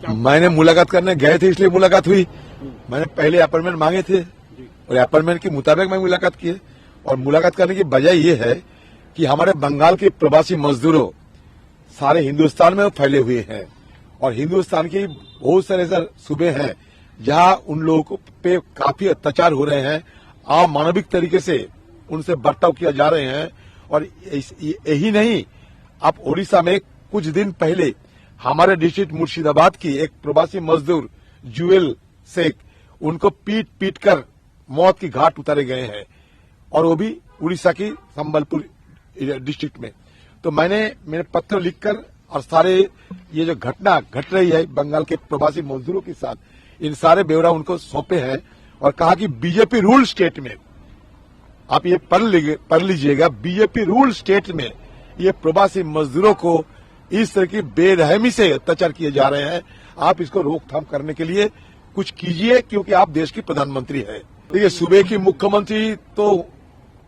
मैंने मुलाकात करने गए थे, इसलिए मुलाकात हुई। मैंने पहले अपॉइंटमेंट मांगे थे और अपॉइंटमेंट के मुताबिक मैं मुलाकात की। और मुलाकात करने की वजह यह है कि हमारे बंगाल के प्रवासी मजदूरों सारे हिंदुस्तान में फैले हुए हैं और हिंदुस्तान के बहुत सारे ऐसे सूबे हैं जहां उन लोगों पे काफी अत्याचार हो रहे हैं, अमानविक तरीके से उनसे बर्ताव किया जा रहे हैं। और यही नहीं, अब ओडिशा में कुछ दिन पहले हमारे डिस्ट्रिक्ट मुर्शिदाबाद की एक प्रवासी मजदूर जुएल शेख, उनको पीट पीट कर मौत की घाट उतारे गए हैं और वो भी उड़ीसा की संबलपुर डिस्ट्रिक्ट में। तो मैंने पत्र लिखकर और सारे ये जो घटना घट रही है बंगाल के प्रवासी मजदूरों के साथ, इन सारे ब्यौरा उनको सौंपे हैं और कहा कि बीजेपी रूल स्टेट में, आप ये पढ़ लीजिएगा, बीजेपी रूल स्टेट में ये प्रवासी मजदूरों को इस तरह की बेरहमी से अत्याचार किए जा रहे हैं। आप इसको रोकथाम करने के लिए कुछ कीजिए, क्योंकि आप देश की प्रधानमंत्री है। देखिए, सूबे की मुख्यमंत्री तो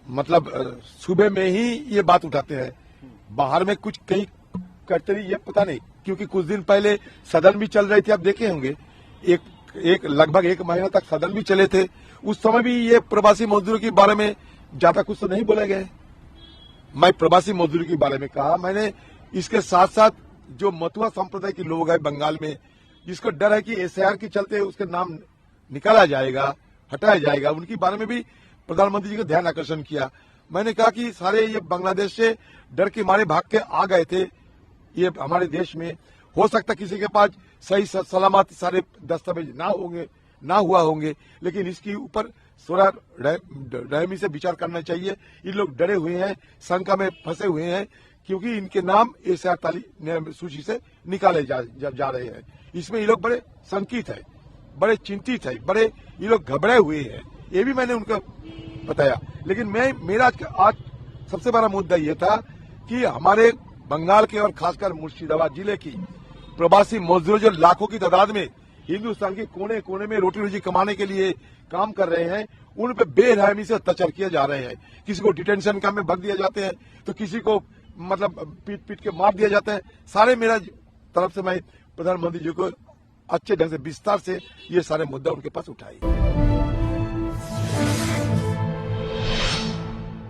मतलब सूबे में ही ये बात उठाते हैं, बाहर में कुछ कहीं करते नहीं, ये पता नहीं। क्योंकि कुछ दिन पहले सदन भी चल रहे थे, आप देखे होंगे, एक लगभग 1 महीना तक सदन भी चले थे। उस समय भी ये प्रवासी मजदूरों के बारे में ज्यादा कुछ तो नहीं बोले गए। मैं प्रवासी मजदूरों के बारे में कहा, मैंने इसके साथ साथ जो मतुआ संप्रदाय के लोग हैं बंगाल में, जिसको डर है कि एसआईआर के चलते उसके नाम निकाला जाएगा, हटाया जाएगा, उनके बारे में भी प्रधानमंत्री जी को ध्यान आकर्षण किया। मैंने कहा कि सारे ये बांग्लादेश से डर के मारे भाग के आ गए थे ये हमारे देश में। हो सकता किसी के पास सही सलामत सारे दस्तावेज ना हुआ होंगे, लेकिन इसके ऊपर थोड़ा रहमी से विचार करना चाहिए। ये लोग डरे हुए हैं, शंका में फंसे हुए हैं, क्योंकि इनके नाम एसआईआर सूची से निकाले जा रहे हैं। इसमें ये लोग बड़े शंकित है, बड़े चिंतित है, बड़े ये लोग घबराए हुए हैं। ये भी मैंने उनको बताया। लेकिन मेरा आज सबसे बड़ा मुद्दा ये था कि हमारे बंगाल के और खासकर मुर्शिदाबाद जिले की प्रवासी मजदूर जो लाखों की तादाद में हिंदुस्तान के कोने कोने में रोटी रोजी कमाने के लिए काम कर रहे हैं, उन पे बेरहमी से अत्याचार किए जा रहे हैं। किसी को डिटेंशन कैंप में भग दिया जाते हैं, तो किसी को मतलब पीट पीट के मार दिया जाता है। सारे मेरा तरफ से मैं प्रधानमंत्री जी को अच्छे ढंग से विस्तार से ये सारे मुद्दा उनके पास उठाए।